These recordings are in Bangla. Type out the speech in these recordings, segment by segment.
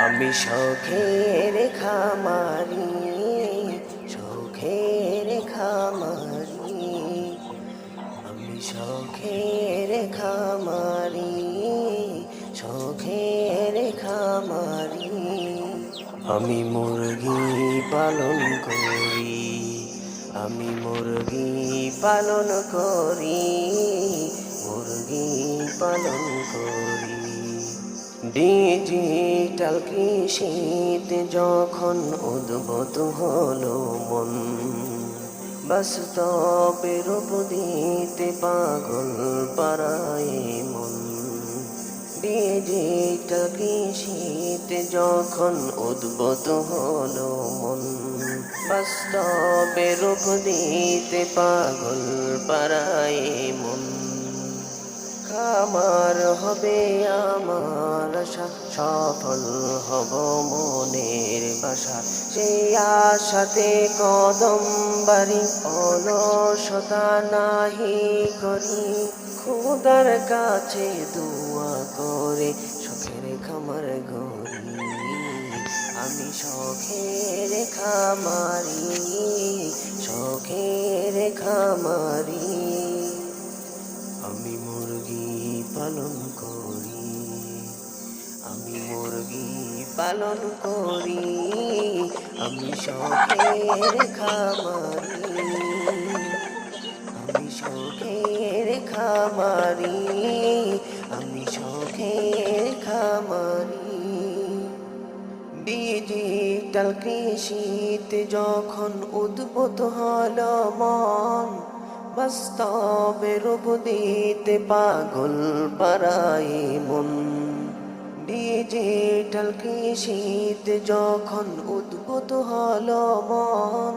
আমি শখের খামারি, শখের খামারি, আমি শখের খামারি, শখের খামারি। আমি মুরগি পালন করি, আমি মুরগি পালন করি, মুরগি পালন করি। ডিজিটাল কৃষিতে যখন উদ্ভূত হলো মন, বাস্তবে রূপ দিতে পাগল পারায় মন। ডিজিটাল কৃষিতে যখন উদ্ভূত হলো মন, বাস্তবে রূপ দিতে পাগল পারায় মন। খামার হবে আমার আশা, সফল হব মনের বাসা, সেই আশাতে কদম বাড়ি, অলসতা নাহি করি। খোদার কাছে দোয়া করে শখের খামার গড়ি, আমি শখের খামারি, শখের খামারি। আমি মুরগি পালন করি, আমি মুরগি পালন করি, আমি শখের খামারি, আমি শখের খামারি, আমি শখের খামারি। ডিজিটাল কৃষিতে যখন উদ্ভূত হলো মন, বাস্তবে রূপ দিতে পাগল পারায় মন। ডিজিটাল কৃষিতে যখন উদ্ভূত হলো মন,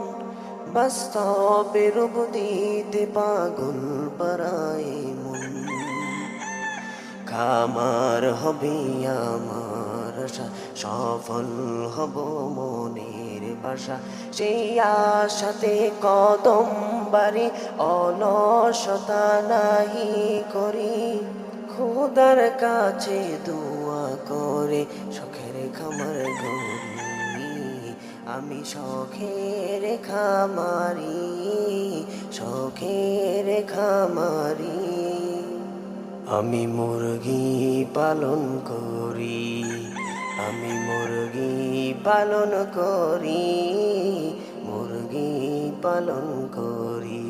বাস্তবে রূপ দিতে পাগল পারায় মন। খামার হবে আমার আশা, সফল হব মনের বাসা, সেই আশাতে কদম বাড়ি, অলসতা নাহি করি। খোদার কাছে দোয়া করে শখের খামার গড়ি, আমি শখের খামারি, শখের খামারি। আমি মুরগি পালন করি, আমি মুরগি পালন করি, মুরগি পালন করি।